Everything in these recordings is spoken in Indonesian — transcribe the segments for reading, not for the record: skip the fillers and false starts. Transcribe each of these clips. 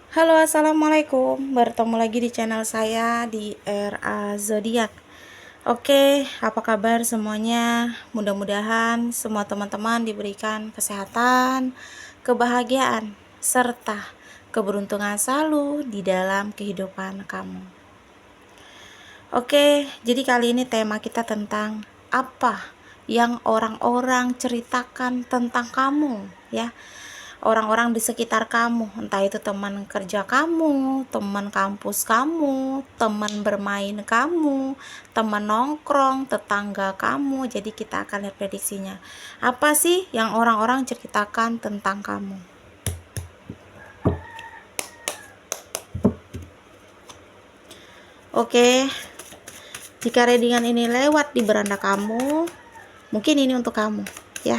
Halo, assalamualaikum. Bertemu lagi di channel saya di RA Zodiak. Oke, apa kabar semuanya? Mudah-mudahan semua teman-teman diberikan kesehatan, kebahagiaan, serta keberuntungan selalu di dalam kehidupan kamu. Oke, jadi kali ini tema kita tentang apa yang orang-orang ceritakan tentang kamu, ya. Orang-orang di sekitar kamu, entah itu teman kerja kamu, teman kampus kamu, teman bermain kamu, teman nongkrong, tetangga kamu. Jadi kita akan lihat prediksinya. Apa sih yang orang-orang ceritakan tentang kamu? Oke, jika readingan ini lewat di beranda kamu, mungkin ini untuk kamu, ya.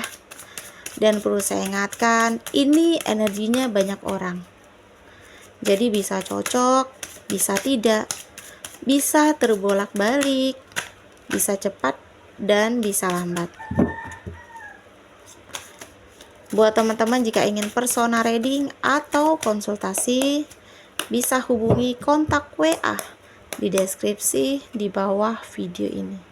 Dan perlu saya ingatkan, ini energinya banyak orang. Jadi bisa cocok, bisa tidak, bisa terbolak-balik, bisa cepat, dan bisa lambat. Buat teman-teman jika ingin personal reading atau konsultasi, bisa hubungi kontak WA di deskripsi di bawah video ini.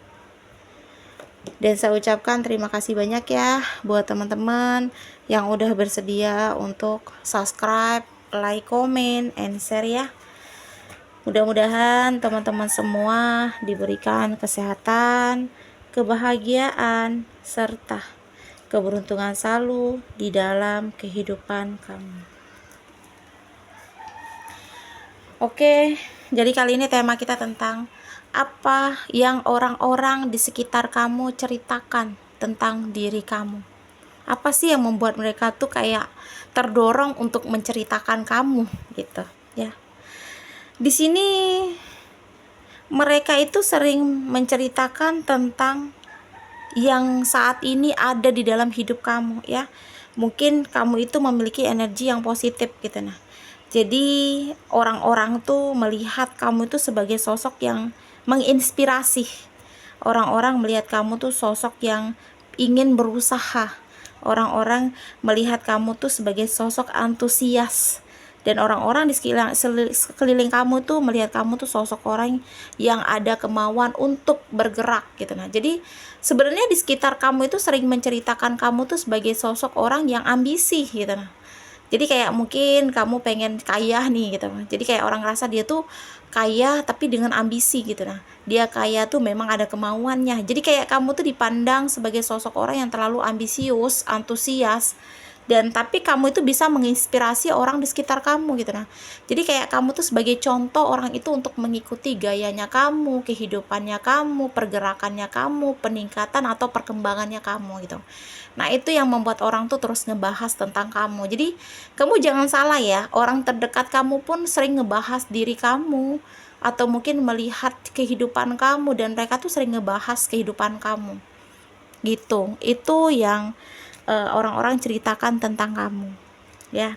Dan saya ucapkan terima kasih banyak ya buat teman-teman yang udah bersedia untuk subscribe, like, comment, and share ya. Mudah-mudahan teman-teman semua diberikan kesehatan, kebahagiaan, serta keberuntungan selalu di dalam kehidupan kamu. Oke, jadi kali ini tema kita tentang apa yang orang-orang di sekitar kamu ceritakan tentang diri kamu. Apa sih yang membuat mereka tuh kayak terdorong untuk menceritakan kamu gitu, ya. Di sini mereka itu sering menceritakan tentang yang saat ini ada di dalam hidup kamu, ya. Mungkin kamu itu memiliki energi yang positif gitu. Nah, jadi orang-orang tuh melihat kamu itu sebagai sosok yang menginspirasi. Orang-orang melihat kamu tuh sosok yang ingin berusaha. Orang-orang melihat kamu tuh sebagai sosok antusias. Dan orang-orang di sekeliling kamu tuh melihat kamu tuh sosok orang yang ada kemauan untuk bergerak gitu. Nah, jadi sebenarnya di sekitar kamu itu sering menceritakan kamu tuh sebagai sosok orang yang ambisi gitu. Nah, jadi kayak mungkin kamu pengen kaya nih gitu. Jadi kayak orang ngerasa dia tuh kaya tapi dengan ambisi gitu. Nah, dia kaya tuh memang ada kemauannya. Jadi kayak kamu tuh dipandang sebagai sosok orang yang terlalu ambisius, antusias, dan tapi kamu itu bisa menginspirasi orang di sekitar kamu gitu. Nah, jadi kayak kamu tuh sebagai contoh orang itu untuk mengikuti gayanya kamu, kehidupannya kamu, pergerakannya kamu, peningkatan atau perkembangannya kamu gitu. Nah, itu yang membuat orang tuh terus ngebahas tentang kamu. Jadi kamu jangan salah ya, orang terdekat kamu pun sering ngebahas diri kamu atau mungkin melihat kehidupan kamu, dan mereka tuh sering ngebahas kehidupan kamu gitu. Itu yang orang-orang ceritakan tentang kamu, ya.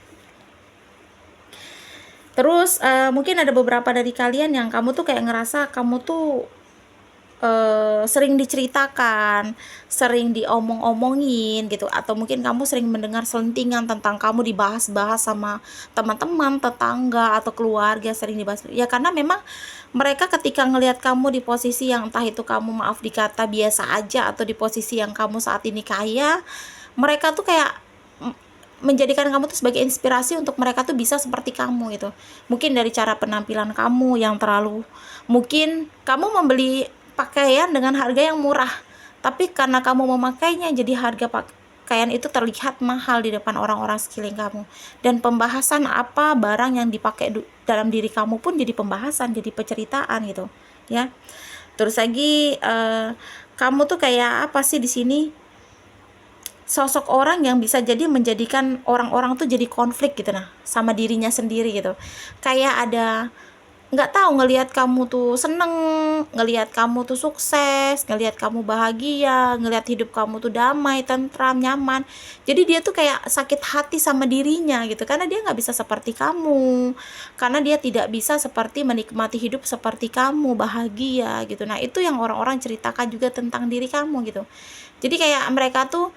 Terus mungkin ada beberapa dari kalian yang kamu tuh kayak ngerasa kamu tuh sering diceritakan, sering diomong-omongin gitu, atau mungkin kamu sering mendengar selentingan tentang kamu dibahas-bahas sama teman-teman, tetangga, atau keluarga, sering dibahas. Ya karena memang mereka ketika ngelihat kamu di posisi yang entah itu kamu maaf dikata biasa aja atau di posisi yang kamu saat ini kaya, mereka tuh kayak menjadikan kamu tuh sebagai inspirasi untuk mereka tuh bisa seperti kamu gitu. Mungkin dari cara penampilan kamu yang terlalu, mungkin kamu membeli pakaian dengan harga yang murah, tapi karena kamu memakainya jadi harga pakaian itu terlihat mahal di depan orang-orang sekeliling kamu, dan pembahasan apa barang yang dipakai dalam diri kamu pun jadi pembahasan, jadi penceritaan gitu, ya. Terus lagi kamu tuh kayak apa sih di sini, sosok orang yang bisa jadi menjadikan orang-orang tuh jadi konflik gitu, nah, sama dirinya sendiri gitu. Kayak ada, nggak tahu, ngelihat kamu tuh seneng, ngelihat kamu tuh sukses, ngelihat kamu bahagia, ngelihat hidup kamu tuh damai, tentram, nyaman. Jadi dia tuh kayak sakit hati sama dirinya gitu, karena dia nggak bisa seperti kamu, karena dia tidak bisa seperti menikmati hidup seperti kamu, bahagia gitu. Nah, itu yang orang-orang ceritakan juga tentang diri kamu gitu. Jadi kayak mereka tuh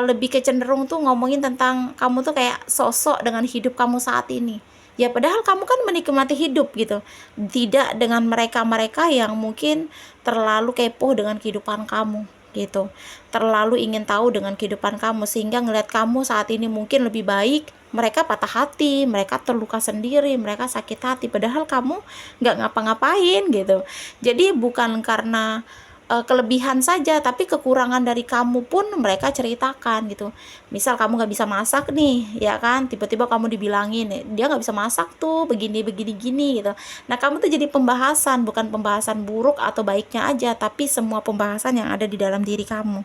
lebih kecenderung tuh ngomongin tentang kamu tuh kayak sosok dengan hidup kamu saat ini. Ya padahal kamu kan menikmati hidup gitu. Tidak dengan mereka-mereka yang mungkin terlalu kepo dengan kehidupan kamu gitu. Terlalu ingin tahu dengan kehidupan kamu sehingga ngelihat kamu saat ini mungkin lebih baik, mereka patah hati, mereka terluka sendiri, mereka sakit hati padahal kamu nggak ngapa-ngapain gitu. Jadi bukan karena kelebihan saja, tapi kekurangan dari kamu pun mereka ceritakan gitu. Misal kamu nggak bisa masak nih, ya kan, tiba-tiba kamu dibilangin dia nggak bisa masak tuh, begini begini gini gitu. Nah kamu tuh jadi pembahasan, bukan pembahasan buruk atau baiknya aja, tapi semua pembahasan yang ada di dalam diri kamu.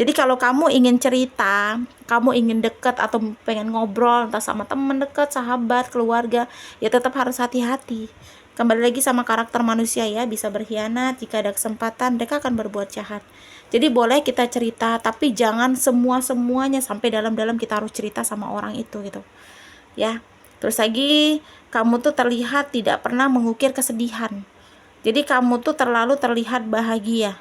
Jadi kalau kamu ingin cerita, kamu ingin deket atau pengen ngobrol entah sama temen deket, sahabat, keluarga, ya tetap harus hati-hati. Kembali lagi sama karakter manusia ya, bisa berkhianat, jika ada kesempatan mereka akan berbuat jahat. Jadi boleh kita cerita, tapi jangan semua-semuanya sampai dalam-dalam kita harus cerita sama orang itu gitu. Ya. Terus lagi kamu tuh terlihat tidak pernah mengukir kesedihan. Jadi kamu tuh terlalu terlihat bahagia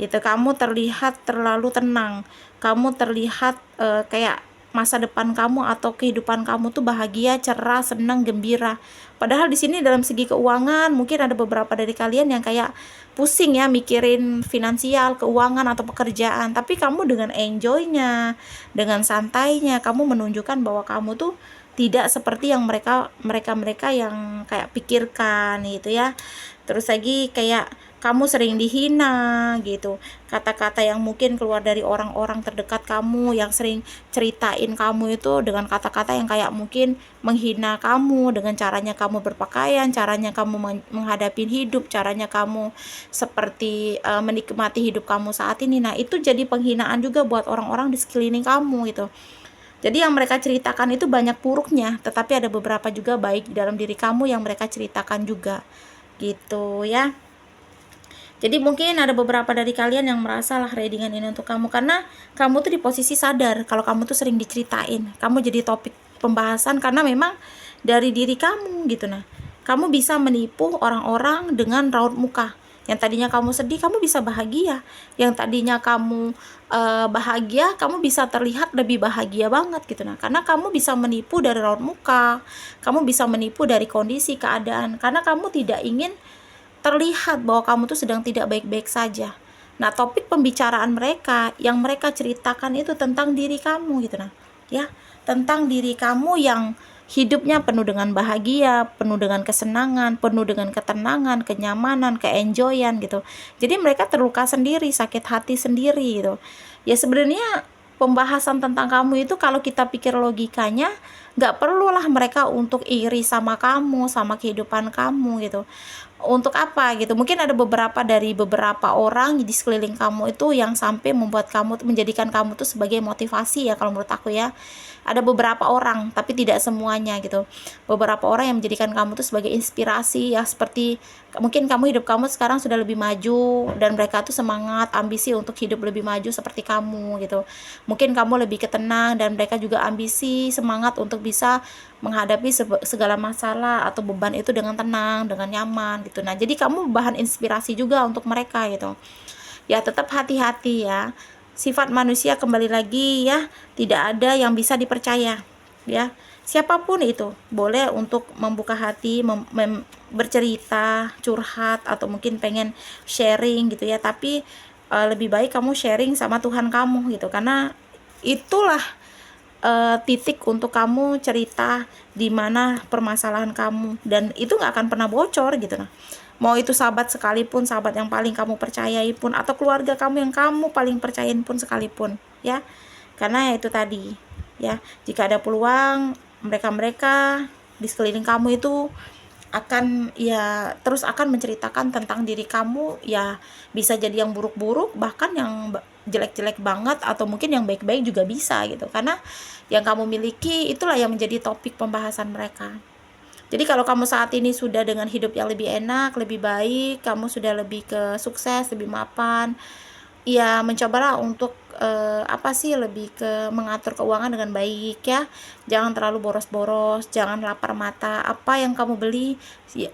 gitu, kamu terlihat terlalu tenang, kamu terlihat kayak masa depan kamu atau kehidupan kamu tuh bahagia, cerah, senang, gembira. Padahal di sini dalam segi keuangan mungkin ada beberapa dari kalian yang kayak pusing ya mikirin finansial, keuangan atau pekerjaan, tapi kamu dengan enjoynya, dengan santainya, kamu menunjukkan bahwa kamu tuh tidak seperti yang mereka yang kayak pikirkan gitu ya. Terus lagi kayak kamu sering dihina gitu, kata-kata yang mungkin keluar dari orang-orang terdekat kamu yang sering ceritain kamu itu dengan kata-kata yang kayak mungkin menghina kamu dengan caranya kamu berpakaian, caranya kamu menghadapi hidup, caranya kamu seperti menikmati hidup kamu saat ini. Nah itu jadi penghinaan juga buat orang-orang di sekeliling kamu gitu. Jadi yang mereka ceritakan itu banyak buruknya, tetapi ada beberapa juga baik di dalam diri kamu yang mereka ceritakan juga gitu ya. Jadi mungkin ada beberapa dari kalian yang merasa lah readingan ini untuk kamu karena kamu tuh di posisi sadar kalau kamu tuh sering diceritain, kamu jadi topik pembahasan karena memang dari diri kamu gitu. Nah kamu bisa menipu orang-orang dengan raut muka. Yang tadinya kamu sedih, kamu bisa bahagia. Yang tadinya kamu bahagia, kamu bisa terlihat lebih bahagia banget gitu. Nah karena kamu bisa menipu dari raut muka, kamu bisa menipu dari kondisi keadaan karena kamu tidak ingin terlihat bahwa kamu tuh sedang tidak baik-baik saja. Nah, topik pembicaraan mereka yang mereka ceritakan itu tentang diri kamu gitu nah. Ya, tentang diri kamu yang hidupnya penuh dengan bahagia, penuh dengan kesenangan, penuh dengan ketenangan, kenyamanan, keenjoyan gitu. Jadi mereka terluka sendiri, sakit hati sendiri gitu. Ya sebenarnya pembahasan tentang kamu itu kalau kita pikir logikanya nggak perlulah mereka untuk iri sama kamu, sama kehidupan kamu gitu. Untuk apa gitu, mungkin ada beberapa orang di sekeliling kamu itu yang sampai membuat kamu menjadikan kamu tuh sebagai motivasi ya kalau menurut aku ya. Ada beberapa orang tapi tidak semuanya gitu. Beberapa orang yang menjadikan kamu tuh sebagai inspirasi ya, seperti mungkin kamu hidup kamu sekarang sudah lebih maju dan mereka tuh semangat ambisi untuk hidup lebih maju seperti kamu gitu. Mungkin kamu lebih ketenang dan mereka juga ambisi semangat untuk bisa menghadapi segala masalah atau beban itu dengan tenang, dengan nyaman gitu. Nah, jadi kamu bahan inspirasi juga untuk mereka gitu. Ya, tetap hati-hati ya. Sifat manusia kembali lagi ya, tidak ada yang bisa dipercaya ya. Siapapun itu boleh untuk membuka hati, bercerita, curhat atau mungkin pengen sharing gitu ya, tapi lebih baik kamu sharing sama Tuhan kamu gitu, karena itulah titik untuk kamu cerita di mana permasalahan kamu dan itu nggak akan pernah bocor gitu. Nah mau itu sahabat sekalipun, sahabat yang paling kamu percayai pun, atau keluarga kamu yang kamu paling percayain pun sekalipun ya, karena ya itu tadi ya, jika ada peluang mereka di sekeliling kamu itu akan ya terus akan menceritakan tentang diri kamu ya, bisa jadi yang buruk-buruk bahkan yang jelek-jelek banget atau mungkin yang baik-baik juga bisa gitu, karena yang kamu miliki itulah yang menjadi topik pembahasan mereka. Jadi kalau kamu saat ini sudah dengan hidup yang lebih enak, lebih baik, kamu sudah lebih ke sukses, lebih mapan, ya mencobalah untuk lebih ke mengatur keuangan dengan baik ya. Jangan terlalu boros-boros, jangan lapar mata. Apa yang kamu beli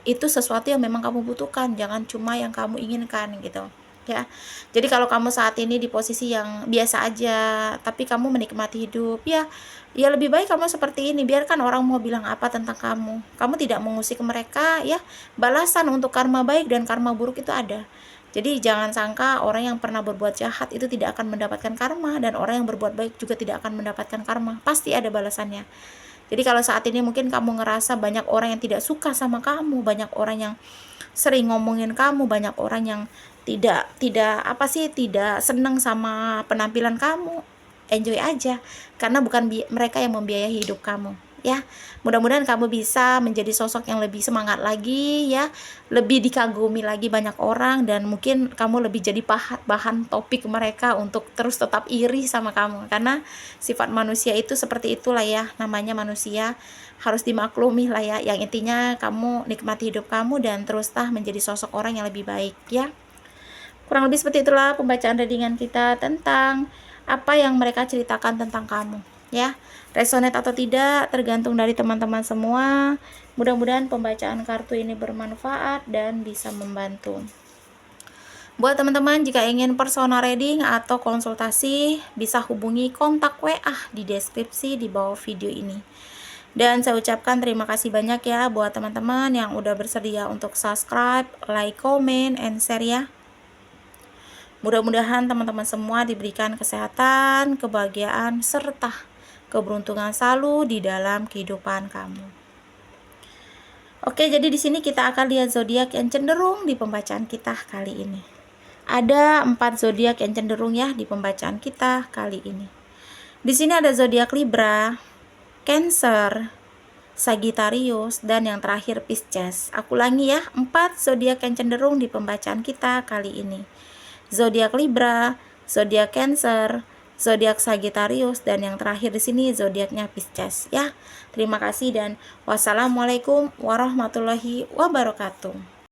itu sesuatu yang memang kamu butuhkan, jangan cuma yang kamu inginkan gitu. ya. Jadi kalau kamu saat ini di posisi yang biasa aja, tapi kamu menikmati hidup, ya ya lebih baik kamu seperti ini. Biarkan orang mau bilang apa tentang kamu. Kamu tidak mengusik mereka, ya. Balasan untuk karma baik dan karma buruk itu ada. Jadi jangan sangka orang yang pernah berbuat jahat itu tidak akan mendapatkan karma, dan orang yang berbuat baik juga tidak akan mendapatkan karma. Pasti ada balasannya. Jadi kalau saat ini mungkin kamu ngerasa banyak orang yang tidak suka sama kamu, banyak orang yang sering ngomongin kamu, banyak orang yang tidak senang sama penampilan kamu, enjoy aja, karena bukan mereka yang membiayai hidup kamu, ya. Mudah-mudahan kamu bisa menjadi sosok yang lebih semangat lagi, ya, lebih dikagumi lagi banyak orang, dan mungkin kamu lebih jadi bahan topik mereka untuk terus tetap iri sama kamu, karena sifat manusia itu seperti itulah ya, namanya manusia, harus dimaklumi lah ya. Yang intinya kamu nikmati hidup kamu dan teruslah menjadi sosok orang yang lebih baik, ya. Kurang lebih seperti itulah pembacaan readingan kita tentang apa yang mereka ceritakan tentang kamu, ya. Resonate atau tidak tergantung dari teman-teman semua. Mudah-mudahan pembacaan kartu ini bermanfaat dan bisa membantu. Buat teman-teman, jika ingin personal reading atau konsultasi, bisa hubungi kontak WA di deskripsi di bawah video ini. Dan saya ucapkan terima kasih banyak ya buat teman-teman yang udah bersedia untuk subscribe, like, comment, and share ya. Mudah-mudahan teman-teman semua diberikan kesehatan, kebahagiaan, serta keberuntungan selalu di dalam kehidupan kamu. Oke, jadi di sini kita akan lihat zodiak yang cenderung di pembacaan kita kali ini. Ada 4 zodiak yang cenderung ya di pembacaan kita kali ini. Di sini ada zodiak Libra, Cancer, Sagittarius, dan yang terakhir Pisces. Aku ulangi ya, 4 zodiak yang cenderung di pembacaan kita kali ini. Zodiak Libra, zodiak Cancer, zodiak Sagittarius, dan yang terakhir di sini zodiaknya Pisces ya. Terima kasih dan wassalamualaikum warahmatullahi wabarakatuh.